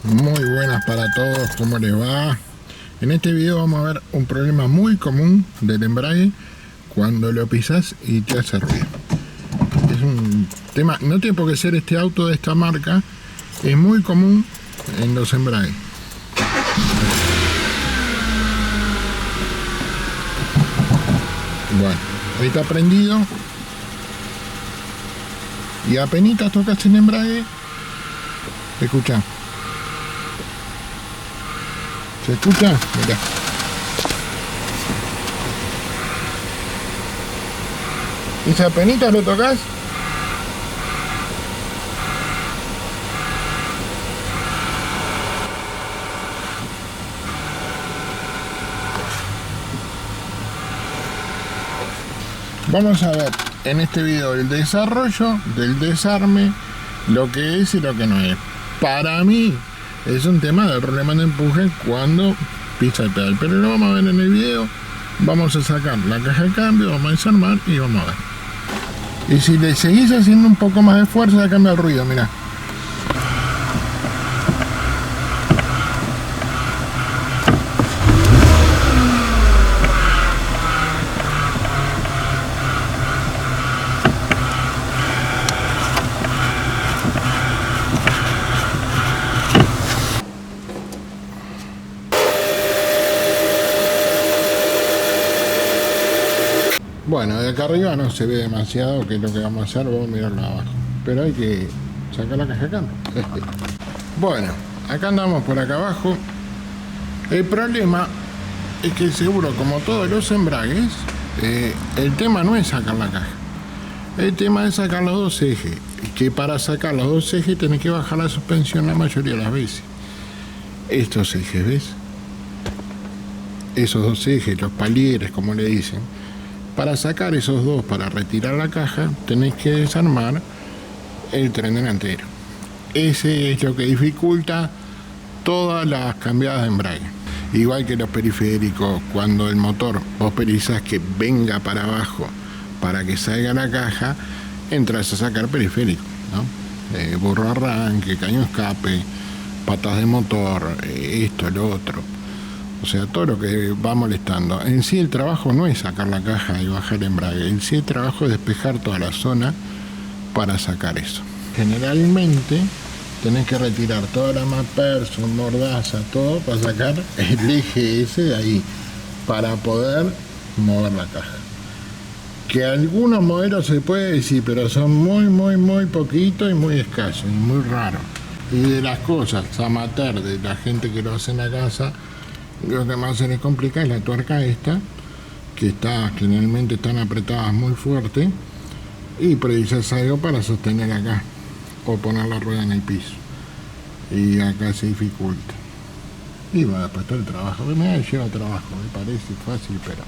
Muy buenas para todos, ¿cómo les va? En este video vamos a ver un problema muy común del embrague cuando lo pisas y te hace ruido. Es un tema, no tiene por qué ser este auto de esta marca, es muy común en los embragues. Bueno, ahí está prendido y apenas tocas el embrague, escucha. ¿Se escucha? Mirá. ¿Y si apenas lo tocas? Vamos a ver en este video el desarrollo del desarme, lo que es y lo que no es. Para mí es un tema del problema de empuje cuando pisa el pedal, pero lo vamos a ver en el video. Vamos a sacar la caja de cambio, vamos a desarmar y vamos a ver. Y si le seguís haciendo un poco más de fuerza, ya cambia el ruido, mirá. Bueno, de acá arriba no se ve demasiado, que es lo que vamos a hacer, vamos a mirarlo abajo. Pero hay que sacar la caja de cambio. Bueno, acá andamos por acá abajo. El problema es que seguro, como todos los embragues, el tema no es sacar la caja. El tema es sacar los dos ejes. Que para sacar los dos ejes tenés que bajar la suspensión la mayoría de las veces. Estos ejes, ¿ves? Esos dos ejes, los palieres, como le dicen. Para sacar esos dos, para retirar la caja, tenéis que desarmar el tren delantero. Ese es lo que dificulta todas las cambiadas de embrague. Igual que los periféricos, cuando el motor vos precisás que venga para abajo para que salga la caja, entras a sacar periférico, ¿no? Burro arranque, caño escape, patas de motor, esto, lo otro. O sea, todo lo que va molestando. En sí el trabajo no es sacar la caja y bajar el embrague. En sí el trabajo es despejar toda la zona para sacar eso. Generalmente tenés que retirar toda la MacPherson, mordaza, todo para sacar el eje ese de ahí, para poder mover la caja. Que algunos modelos se puede decir, pero son muy poquitos y muy escasos y muy raros. Y de las cosas amateur de la gente que lo hace en la casa, lo que más se les complica es la tuerca esta, que está generalmente están apretadas muy fuerte, y precisas algo para sostener acá o poner la rueda en el piso, y acá se dificulta. Y va después todo el trabajo, me lleva trabajo, me parece fácil, pero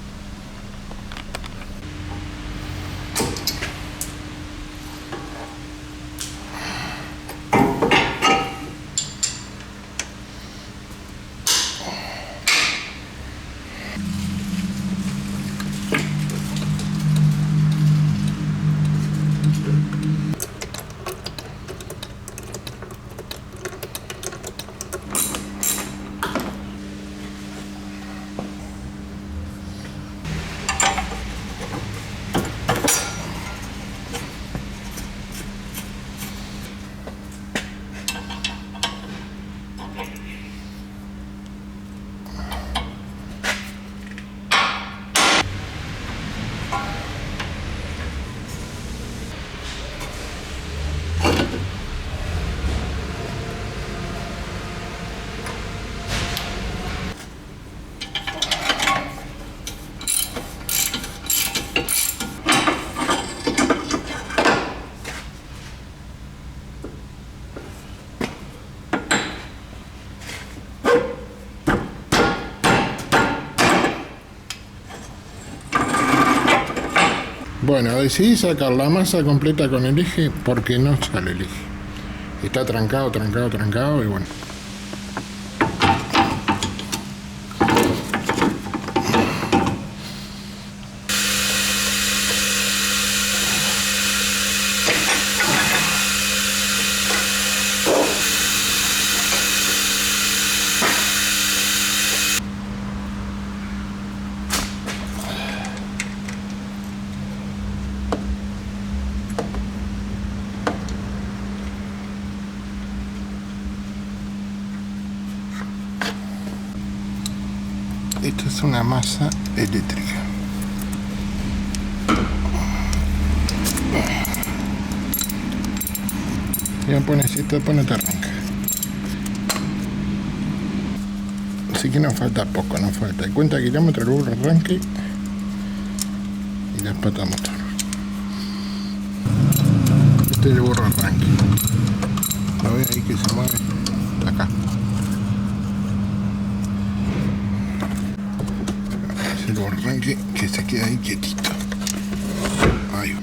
bueno, decidí sacar la masa completa con el eje porque no sale el eje. Está trancado y bueno. Esto es una masa eléctrica. Ya pones esto, después no te arranca. Así que nos falta poco, nos falta 50 kilómetros el burro arranque y las patas motor. Este es el burro arranque. Lo ve ahí que se mueve hasta acá. Es el burro arranque que se queda ahí quietito. Ahí va.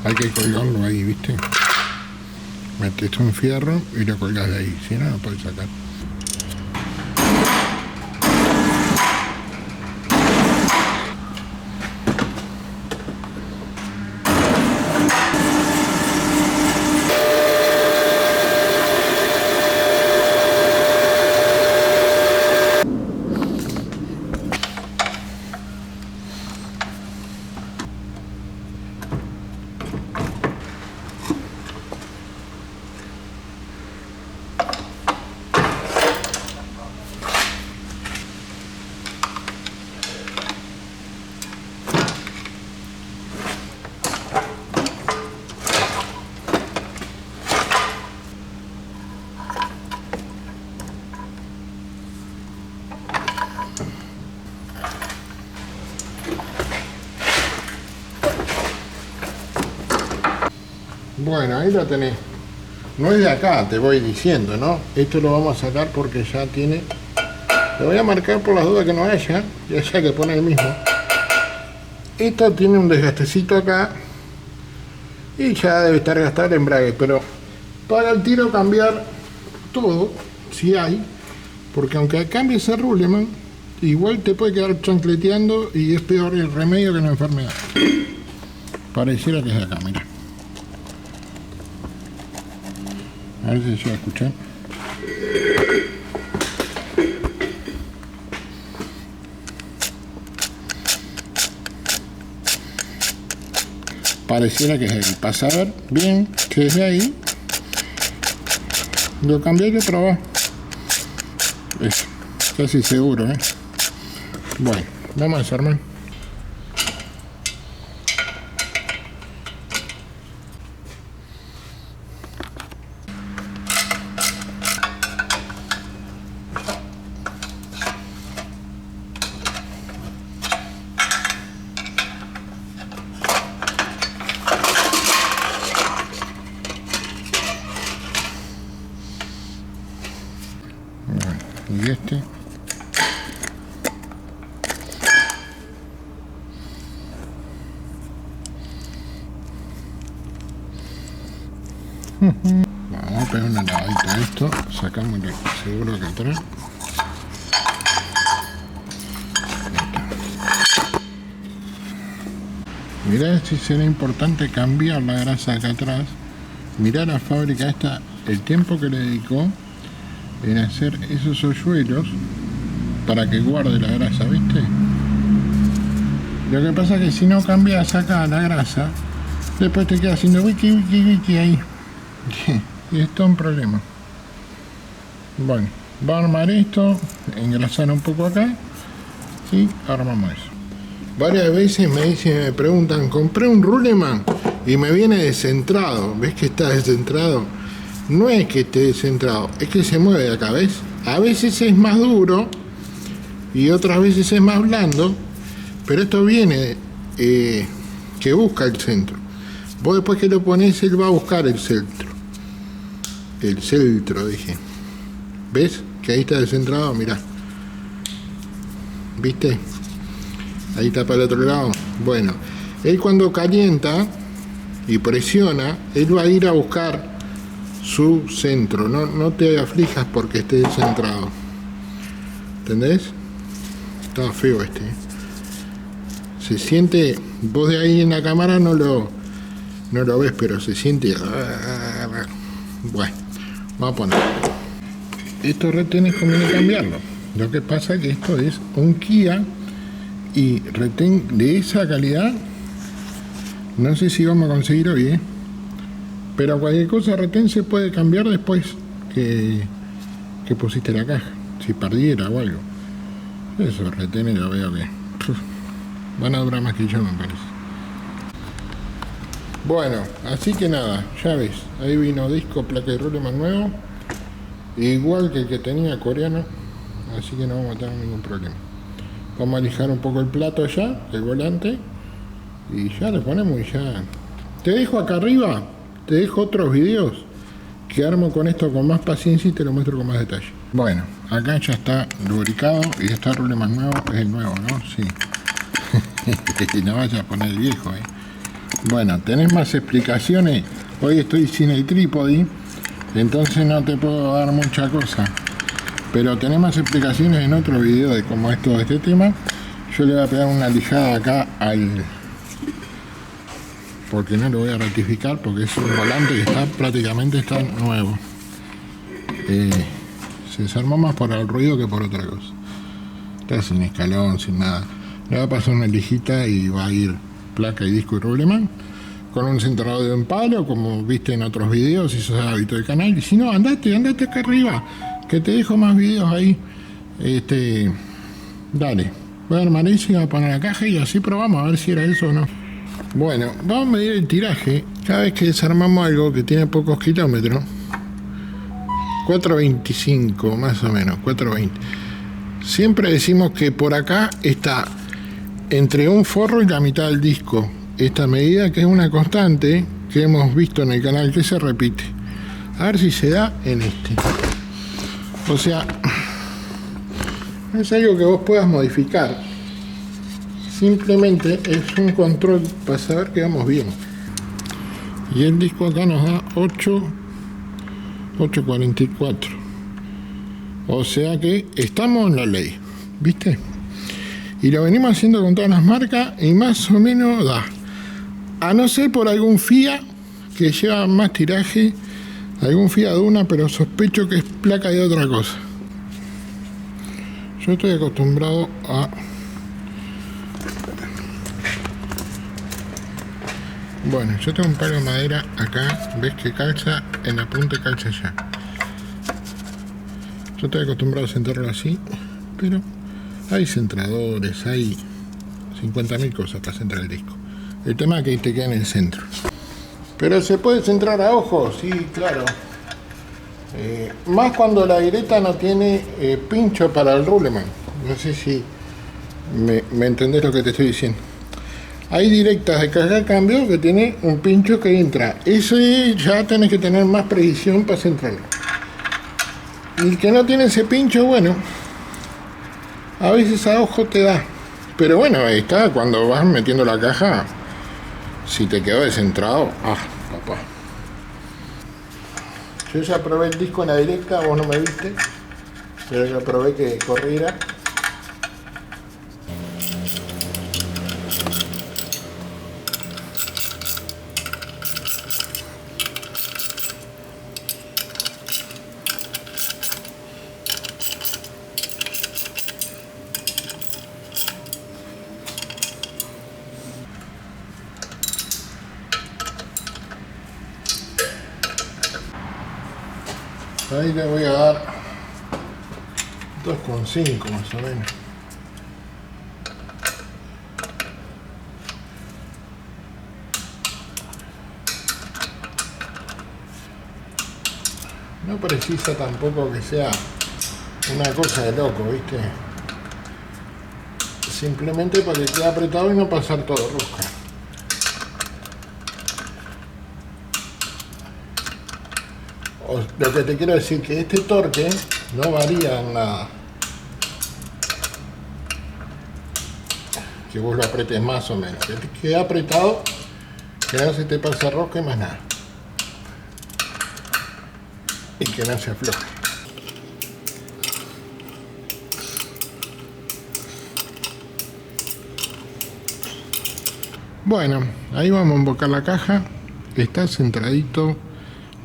Hay que colgarlo ahí, ¿viste? Metes un fierro y lo colgas de ahí, si no, lo puedes sacar. Bueno, ahí lo tenés. No es de acá, te voy diciendo, ¿no? Esto lo vamos a sacar porque ya tiene... Le voy a marcar por las dudas que no haya, ya sea que pone el mismo. Esto tiene un desgastecito acá y ya debe estar gastado el embrague, pero para el tiro cambiar todo, si hay, porque aunque cambies el ruleman, igual te puede quedar chancleteando y es peor el remedio que la enfermedad. Pareciera que es de acá, mira. A ver si se va a escuchar. Pareciera que es el pasador. Bien, que desde ahí lo cambié y otra vez. Es casi seguro, ¿eh? Bueno, vamos a desarmar. Y este vamos a pegar una lavadita a esto, sacamos el seguro que trae. Mirá si será importante cambiar la grasa acá atrás. Mirá la fábrica esta, el tiempo que le dedicó en hacer esos hoyuelos para que guarde la grasa, ¿viste? Lo que pasa es que si no cambias acá la grasa, después te queda haciendo wiki ahí. Y esto es un problema. Bueno, va a armar esto, engrasar un poco acá y armamos eso. Varias veces me preguntan, compré un ruleman y me viene descentrado. ¿Ves que está descentrado? No es que esté descentrado, es que se mueve de acá, ¿ves? A veces es más duro y otras veces es más blando, pero esto viene que busca el centro. Vos después que lo pones, él va a buscar el centro. El centro, dije. ¿Ves? Que ahí está descentrado, mirá. ¿Viste? Ahí está para el otro lado. Bueno, él cuando calienta y presiona, él va a ir a buscar su centro. No te aflijas porque esté descentrado. ¿Entendés? Está feo este. Se siente, vos de ahí en la cámara no lo ves, pero se siente. Bueno, vamos a poner. Estos retenes conviene cambiarlo. Lo que pasa es que esto es un Kia y retén de esa calidad. No sé si vamos a conseguir hoy, pero cualquier cosa retén se puede cambiar después que pusiste la caja. Si perdiera o algo. Esos retenes lo veo que van a durar más que yo, me parece. Bueno, así que nada, ya ves, ahí vino disco, placa y Ruleman nuevo, igual que el que tenía coreano, así que no vamos a tener ningún problema. Vamos a lijar un poco el plato ya, el volante, y ya le ponemos y ya. Te dejo acá arriba, te dejo otros videos que armo con esto con más paciencia y te lo muestro con más detalle. Bueno, acá ya está lubricado y está Ruleman nuevo, es el nuevo, ¿no? Sí. No vayas a poner el viejo, Bueno, tenés más explicaciones. Hoy estoy sin el trípode, entonces no te puedo dar mucha cosa. Pero tenés más explicaciones en otro video de cómo es todo este tema. Yo le voy a pegar una lijada acá porque no lo voy a rectificar, porque es un volante que prácticamente está nuevo. Se desarmó más por el ruido que por otra cosa. Está sin escalón, sin nada. Le va a pasar una lijita y va a ir placa y disco y Ruleman con un centrado de un palo, como viste en otros videos si sos hábito del canal. Y si no, andate acá arriba, que te dejo más videos ahí. Dale, voy a armar eso y voy a poner la caja y así probamos a ver si era eso o no. Bueno, vamos a medir el tiraje. Cada vez que desarmamos algo que tiene pocos kilómetros, 4.25 más o menos, 4.20. Siempre decimos que por acá está entre un forro y la mitad del disco. Esta medida, que es una constante que hemos visto en el canal, que se repite. A ver si se da en este. O sea, no es algo que vos puedas modificar. Simplemente es un control para saber que vamos bien. Y el disco acá nos da 8.44. O sea que estamos en la ley, ¿viste? Y lo venimos haciendo con todas las marcas y más o menos da. A no ser por algún FIA que lleva más tiraje, algún FIA Duna, pero sospecho que es placa de otra cosa. Yo estoy acostumbrado a... Bueno, yo tengo un palo de madera acá, ves que calza en la punta y calza allá. Yo estoy acostumbrado a sentarlo así, pero hay centradores, hay 50.000 cosas para centrar el disco. El tema es que te queda en el centro. Pero se puede centrar a ojo, sí, claro. Más cuando la directa no tiene pincho para el Ruleman. No sé si me entendés lo que te estoy diciendo. Hay directas de carga cambio que tiene un pincho que entra. Ese ya tenés que tener más precisión para centrarlo. Y el que no tiene ese pincho, bueno, a veces a ojo te da. Pero bueno, ahí está, cuando vas metiendo la caja, si te quedó descentrado, papá. Yo ya probé el disco en la directa, vos no me viste, pero yo probé que corriera. Ahí le voy a dar 2,5 más o menos. No precisa tampoco que sea una cosa de loco, ¿viste? Simplemente para que quede apretado y no pasar todo rosca. Lo que te quiero decir que este torque no varía en nada. Que vos lo apretes más o menos. Que te quede apretado, que no se te pase rosca y más nada. Y que no se afloje. Bueno, ahí vamos a embocar la caja. Está centradito.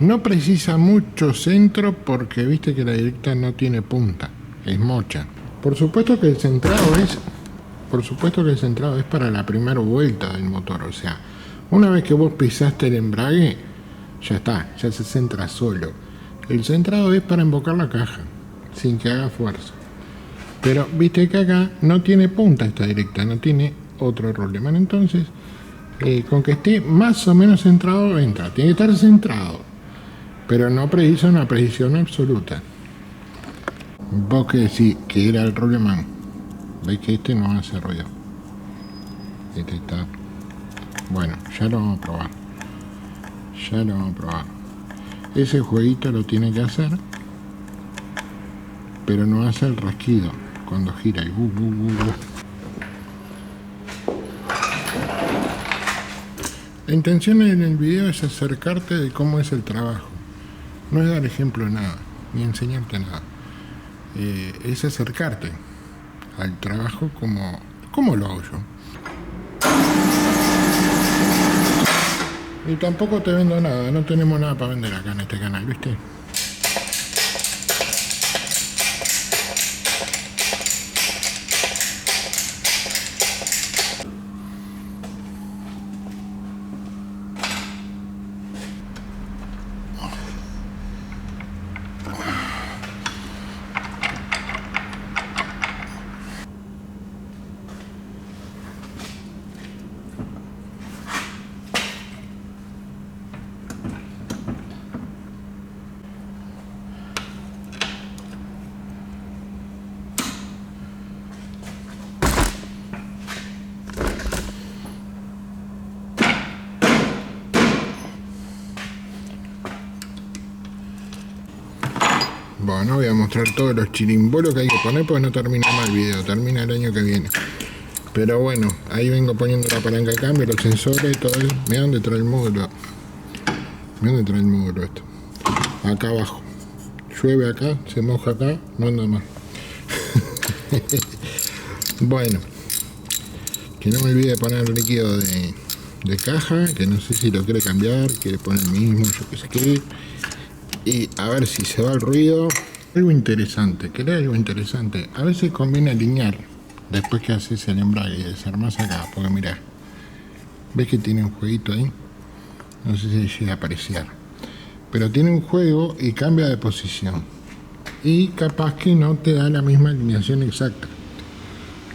No precisa mucho centro porque viste que la directa no tiene punta. Es mocha. Por supuesto que el centrado es para la primera vuelta del motor. O sea, una vez que vos pisaste el embrague, ya está, ya se centra solo. El centrado es para embocar la caja, sin que haga fuerza. Pero viste que acá no tiene punta esta directa, no tiene otro rolleman. Entonces, con que esté más o menos centrado, entra. Tiene que estar centrado, pero no precisa una precisión absoluta. Vos que decís que era el rolleman, veis que este no hace ruido. Este está... Bueno, ya lo vamos a probar. Ese jueguito lo tiene que hacer, pero no hace el rasquido cuando gira. La intención en el video es acercarte de cómo es el trabajo. No es dar ejemplo de nada, ni enseñarte nada. Es acercarte al trabajo como lo hago yo. Y tampoco te vendo nada, no tenemos nada para vender acá en este canal, ¿viste? Bueno, voy a mostrar todos los chirimbolos que hay que poner porque no termina mal el video, termina el año que viene. Pero bueno, ahí vengo poniendo la palanca de cambio, los sensores, todo eso. Mirá dónde trae el módulo. Mirá dónde trae el módulo esto. Acá abajo. Llueve acá, se moja acá, no anda más. Bueno, que no me olvide de poner el líquido de caja, que no sé si lo quiere cambiar, quiere poner el mismo, yo qué sé qué. Y a ver si se va el ruido. Algo interesante, ¿querés algo interesante? A veces conviene alinear después que haces el embrague y desarmás acá, porque mirá, ves que tiene un jueguito ahí, no sé si llega a apreciar, pero tiene un juego y cambia de posición y capaz que no te da la misma alineación exacta,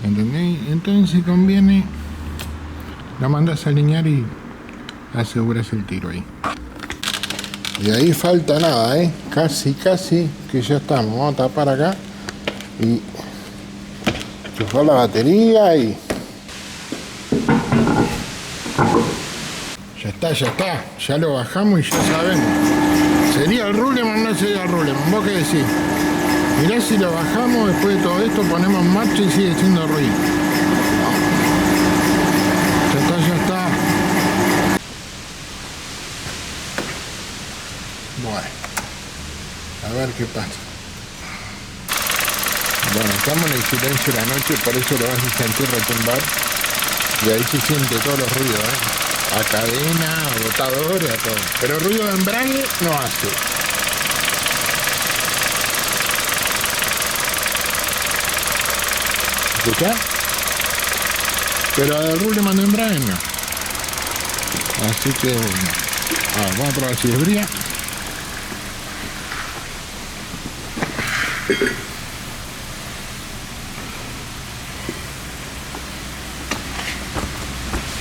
¿entendés? Entonces conviene, lo mandas a alinear y aseguras el tiro ahí. Y ahí falta nada, casi que ya estamos. Vamos a tapar acá y enchufar la batería y ya está, ya lo bajamos y ya sabemos. ¿Sería el Ruleman o no sería el Ruleman? ¿Vos qué decís? Mirá si lo bajamos, después de todo esto ponemos en marcha y sigue siendo ruido. Ya está. Bueno, a ver qué pasa. Bueno, estamos en el silencio de la noche, por eso lo vas a sentir retumbar. Y ahí se siente todos los ruidos, a cadena, a botadores, a todo. Pero ruido de embrague no hace. ¿Escuchás? Pero del Ruleman de embrague no. Así que bueno. Vamos a probar si es fría.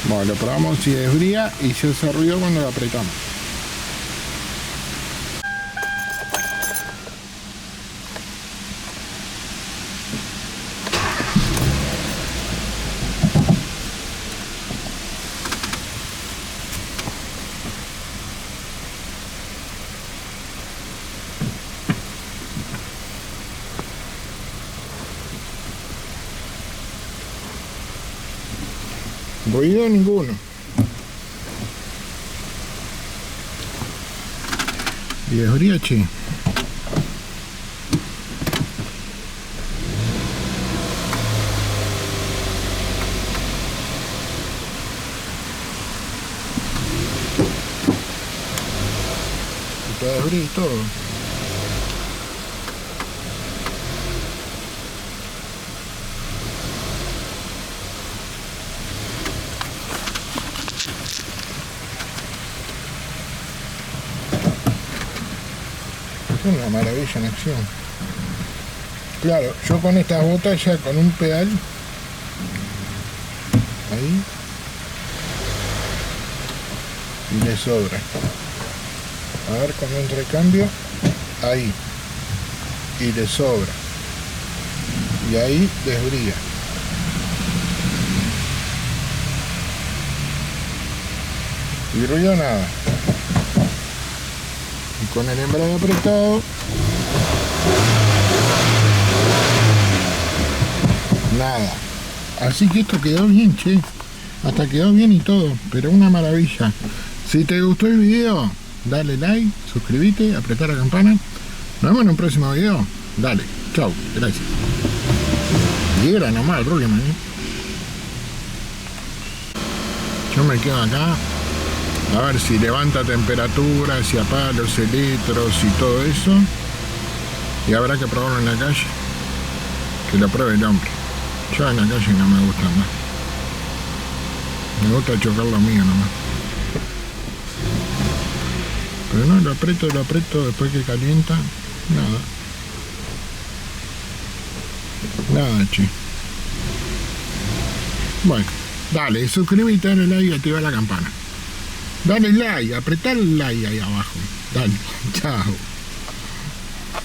Bueno, lo probamos si desbría y se hace ruido cuando lo apretamos. Ruido ninguno. Y desbría, che. desbrís todo. Es una maravilla en acción. Claro, yo con estas botas ya con un pedal ahí y le sobra. A ver, con un recambio ahí y le sobra y ahí desbrilla. Y ruido nada. Y con el embrague apretado nada. Así que esto quedó bien, che. Hasta quedó bien y todo, pero una maravilla. Si te gustó el video, dale like, suscríbete, apretá la campana. Nos vemos en un próximo video. Dale, chau, gracias. Y era nomás el Ruggieman, ¿eh? Yo me quedo acá a ver si levanta temperatura, si apaga los electros y todo eso. Y habrá que probarlo en la calle. Que lo pruebe el hombre. Yo en la calle no me gusta más. Me gusta chocar lo mío nomás. Pero no, lo aprieto después que calienta. Nada, che. Bueno, dale, suscríbete, dale like y activa la campana. Dale like, apretá el like ahí abajo. Dale, chao.